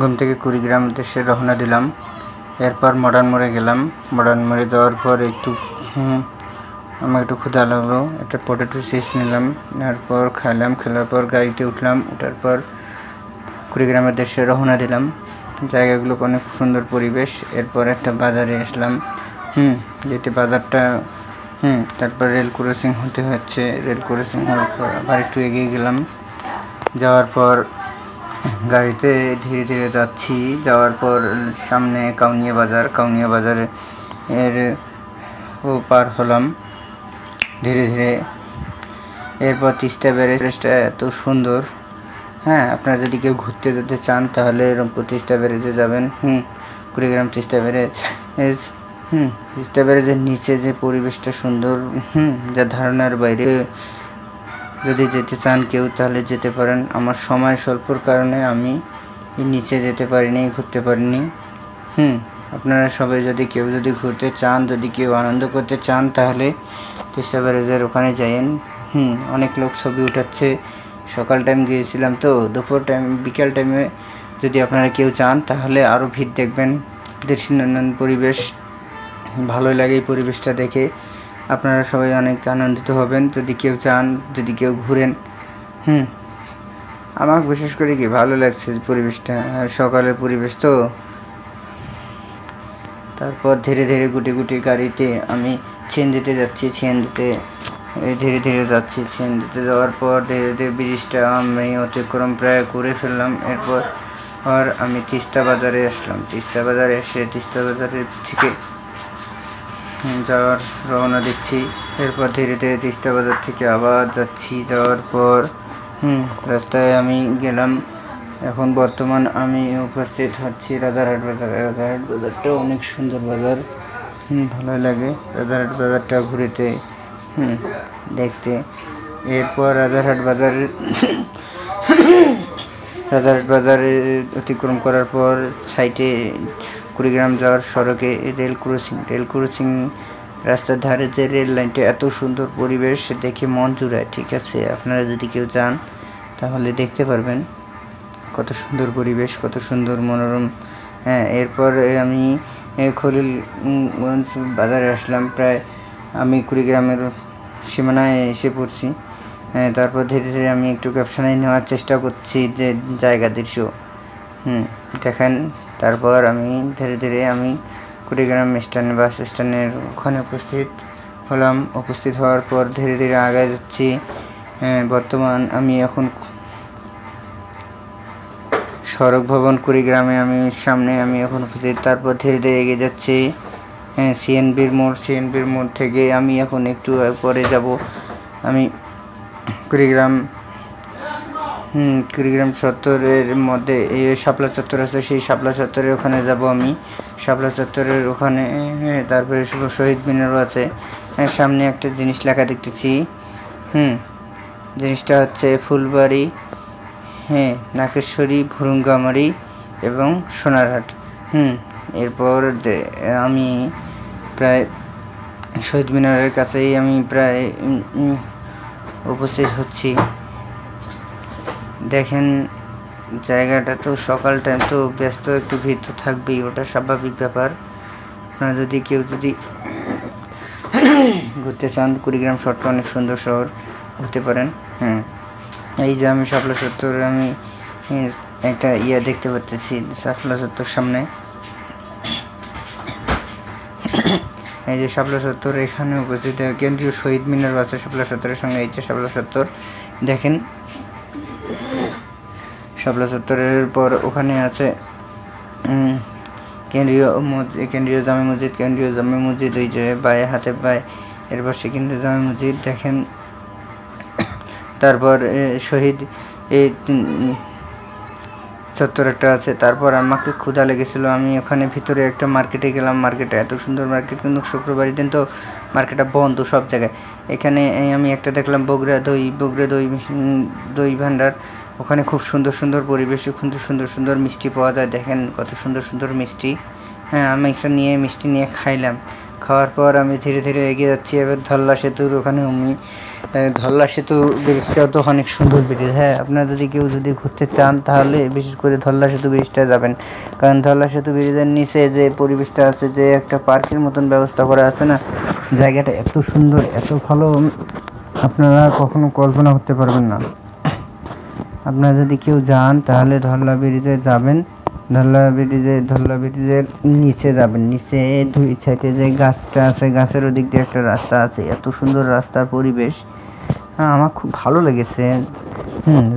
ঘুম থেকে কুড়িগ্রাম উদ্দেশ্যে রওনা দিলাম। এরপর মডার্ন মোড়ে গেলাম। মডার্ন মোড়ে যাওয়ার পর আমার একটু ক্ষুধা লাগলো, একটা পটেটো চিপস নিলাম, নেওয়ার পর খাইলাম। খেলার পর গাড়িতে উঠলাম, ওঠার পর কুড়িগ্রামের উদ্দেশ্যে রওনা দিলাম। জায়গাগুলো অনেক সুন্দর পরিবেশ। এরপর একটা বাজারে আসলাম, যেটি বাজারটা তারপর রেল ক্রসিং হতে হচ্ছে। রেল ক্রসিং হওয়ার পর আবার একটু এগিয়ে গেলাম। যাওয়ার পর গাড়িতে ধীরে ধীরে যাচ্ছি। যাওয়ার পর সামনে কাউনিয়া বাজার এর পার হলাম ধীরে ধীরে। এরপর তিস্তা ব্যারেজটা এত সুন্দর। আপনারা যদি কেউ ঘুরতে যেতে চান তাহলে রংপুর তিস্তা ব্যারেজে যাবেন। কুড়িগ্রাম তিস্তা ব্যারেজ তিস্তা ব্যারেজের নিচে যে পরিবেশটা সুন্দর, যা ধারণার বাইরে। যদি যেতে চান কেউ তাহলে যেতে পারেন। আমার সময় স্বল্পর কারণে আমি নিচে যেতে পারিনি, ঘুরতে পারিনি। আপনারা সবাই কেউ যদি ঘুরতে চান, যদি কেউ আনন্দ করতে চান তাহলে তিস্তা ব্যারেজের ওখানে যাইয়েন। অনেক লোক ছবি উঠাচ্ছে। সকাল টাইম গিয়েছিলাম তো, দুপুর টাইম বিকাল টাইমে যদি আপনারা কেউ চান তাহলে আরও ভিড় দেখবেন। দৃশ্যনন্দন পরিবেশ, ভালোই লাগে এই পরিবেশটা দেখে। আপনারা সবাই অনেক আনন্দিত হবেন যদি কেউ চান, যদি কেউ ঘুরেন। আমার বিশেষ করে কি ভালো লাগছে পরিবেশটা, সকালের পরিবেশ তো। তারপর ধীরে ধীরে গুটি গাড়িতে আমি সিএনজিতে যাচ্ছি। সিএনজিতে ধীরে ধীরে যাচ্ছি। সিএনজিতে যাওয়ার পর ধীরে ধীরে ব্রিজটা আমি অতিক্রম প্রায় করে ফেললাম। এরপর আমি তিস্তা বাজারে আসলাম। তিস্তা বাজারে এসে তিস্তা বাজারের থেকে যাওয়ার রওনা দিচ্ছি। এরপর ধীরে ধীরে তিস্তা বাজার থেকে আবার যাচ্ছি। যাওয়ার পর রাস্তায় আমি গেলাম। এখন বর্তমান আমি উপস্থিত হচ্ছি রাজারহাট বাজারে। রাজারহাট বাজারটা অনেক সুন্দর বাজার, ভালো লাগে রাজারহাট বাজারটা ঘুরেতে, দেখতে। এরপর রাজারহাট বাজারে অতিক্রম করার পর সাইডে কুড়িগ্রাম যাওয়ার সড়কে রেল ক্রসিং রাস্তার ধারে যে রেল লাইনটা, এত সুন্দর পরিবেশ দেখে মন জুড়ায়। ঠিক আছে, আপনারা যদি কেউ যান তাহলে দেখতে পারবেন কত সুন্দর পরিবেশ, কত সুন্দর মনোরম। এরপর আমি খলিলগঞ্জ বাজারে আসলাম। প্রায় আমি কুড়িগ্রামের সীমানায় এসে পড়ছি। তারপর ধীরে ধীরে আমি একটু ক্যাপশনে নেওয়ার চেষ্টা করছি যে জায়গা দৃশ্য দেখেন। তারপর আমি ধীরে ধীরে কুড়িগ্রাম বাস স্ট্যান্ডের ওখানে উপস্থিত হলাম। উপস্থিত হওয়ার পর ধীরে ধীরে আগায় যাচ্ছি। বর্তমান আমি এখন সড়ক ভবন কুড়িগ্রামে সামনে এখন উপস্থিত। তারপর ধীরে ধীরে এগিয়ে যাচ্ছি সিএনবির মোড় থেকে আমি এখন একটু পরে যাব। আমি কুড়িগ্রাম চত্বরের মধ্যে এই শাপলা চত্বর আছে, সেই শাপলা চত্বরের ওখানে যাব আমি। শাপলা চত্বরের ওখানে তারপরে শহীদ মিনারও আছে। সামনে একটা জিনিস লেখা দেখতেছি। জিনিসটা হচ্ছে ফুলবাড়ি, নাকেশ্বরী, ভুরুঙ্গামারি এবং সোনারহাট। এরপর আমি প্রায় শহীদ মিনারের কাছেই আমি প্রায় উপস্থিত হচ্ছি। দেখেন জায়গাটা তো সকাল টাইম তো ব্যস্ত, একটু ভিড় তো থাকবেই, ওটা স্বাভাবিক ব্যাপার। আপনারা যদি কেউ ঘুরতে চান, কুড়িগ্রাম শহরটা অনেক সুন্দর শহর, ঘুরতে পারেন। এই যে আমি শাপলা চত্বরে একটা দেখতে পাচ্ছি। শাপলা চত্বর সামনে এই যে শাপলা চত্বর, এখানে উপস্থিত কেন্দ্রীয় শহীদ মিনার আছে শাপলা চত্বরের সঙ্গে। এই যে শাপলা চত্বর দেখেন। শাপলা চত্বরের পর ওখানে আছে কেন্দ্রীয় জামে মসজিদ ওই যে হাতে বায়ে এর পাশে কেন্দ্রীয় জামে মসজিদ দেখেন। তারপর শহীদ এই চত্বর একটা আছে। তারপর আমাকে ক্ষুধা লেগেছিল, আমি ওখানে ভিতরে একটা মার্কেটে গেলাম। মার্কেটে এত সুন্দর মার্কেট, কিন্তু শুক্রবার দিন তো মার্কেটটা বন্ধ সব জায়গায়। এখানে আমি একটা দেখলাম বগুড়া দই ভান্ডার। ওখানে খুব সুন্দর পরিবেশে সুন্দর মিষ্টি পাওয়া যায়। দেখেন কত সুন্দর মিষ্টি। আমি একটা মিষ্টি নিয়ে খাইলাম। খাওয়ার পর আমি ধীরে ধীরে এগিয়ে যাচ্ছি। এবার ধল্লা সেতুর ওখানে আমি ধল্লা সেতু ব্রিজটাও তো অনেক সুন্দর ব্রিজ। হ্যাঁ, আপনারা যদি কেউ ঘুরতে চান তাহলে বিশেষ করে ধল্লা সেতু ব্রিজটা যাবেন, কারণ ধল্লা সেতু ব্রিজের নিচে যে পরিবেশটা আছে, যে একটা পার্কের মতন ব্যবস্থা করা আছে না, জায়গাটা এত সুন্দর, এত ভালো, আপনারা কখনো কল্পনা করতে পারবেন না। আপনারা যদি কেউ যান তাহলে ধল্লা ব্রিজে যাবেন, ধল্লা ব্রিজের নিচে যাবেন। নিচে 2 সাইডে যে গাছটা আছে, গাছের ওদিক দিয়ে একটা রাস্তা আছে, এত সুন্দর রাস্তার পরিবেশ। হ্যাঁ, আমার খুব ভালো লেগেছে।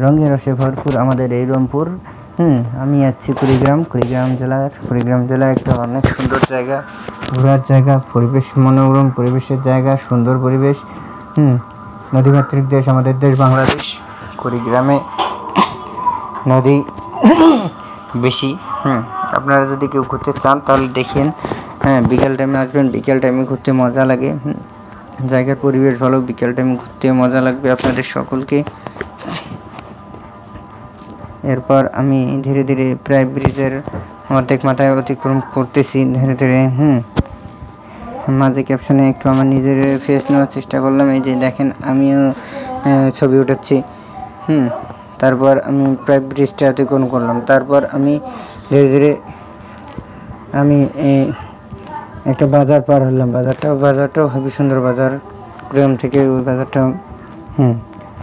রঙে রসে ভরপুর আমাদের এই রংপুর। আমি আছি কুড়িগ্রাম জেলা একটা অনেক সুন্দর জায়গা, ঘোরার জায়গা, পরিবেশ মনোরম পরিবেশের জায়গা, সুন্দর পরিবেশ। নদীমাতৃক দেশ আমাদের দেশ বাংলাদেশ। কুড়িগ্রামে নদী বেশি। আপনারা যদি কেউ ঘুরতে চান তাহলে দেখেন। হ্যাঁ, বিকেল টাইমে আসবেন, বিকেল টাইমে ঘুরতে মজা লাগে। জায়গার পরিবেশ ভালো, বিকেল টাইমে ঘুরতে মজা লাগবে আপনাদের সকলকে। এরপর আমি ধীরে ধীরে প্রায় ব্রিজের অর্ধেক মাথায় অতিক্রম করতেছি ধীরে ধীরে। মাঝে ক্যাপশনে একটু আমার নিজের ফেস নেওয়ার চেষ্টা করলাম। এই যে দেখেন, আমিও ছবি উঠাচ্ছি। তারপর আমি প্রায় ব্রিজটা অতিক্রম করলাম। তারপর আমি ধীরে ধীরে আমি একটা বাজার পার হলাম। বাজারটাও খুবই সুন্দর বাজার, গ্রাম থেকে ওই বাজারটা।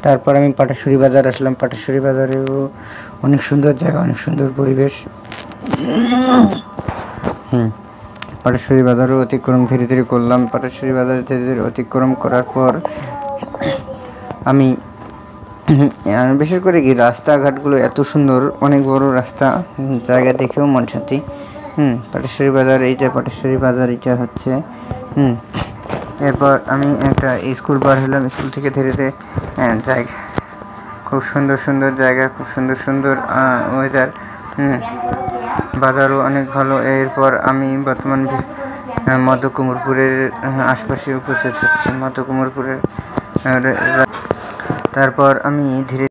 তারপর আমি পাটেশ্বরী বাজার আসলাম। পাটেশ্বরী বাজারেও অনেক সুন্দর জায়গা, অনেক সুন্দর পরিবেশ। পাটেশ্বরী বাজারও অতিক্রম ধীরে ধীরে করলাম। পাটেশ্বরী বাজার ধীরে ধীরে অতিক্রম করার পর আমি বিশেষ করে কি রাস্তাঘাটগুলো এত সুন্দর, অনেক বড় রাস্তা, জায়গা দেখেও মন শান্তি। পাটেশ্বরী বাজার, এইটা পাটেশ্বরী বাজার, এটা হচ্ছে। এরপর আমি একটা স্কুল পার হলাম। স্কুল থেকে ধীরে ধীরে জায়গা, খুব সুন্দর সুন্দর জায়গা, খুব সুন্দর সুন্দর ওয়েদার। বাজারও অনেক ভালো। এরপর আমি বর্তমান মধ্যকুমারপুরের আশপাশে উপস্থিত হচ্ছি। মধ্যকুমারপুরের তারপর আমি ধীরে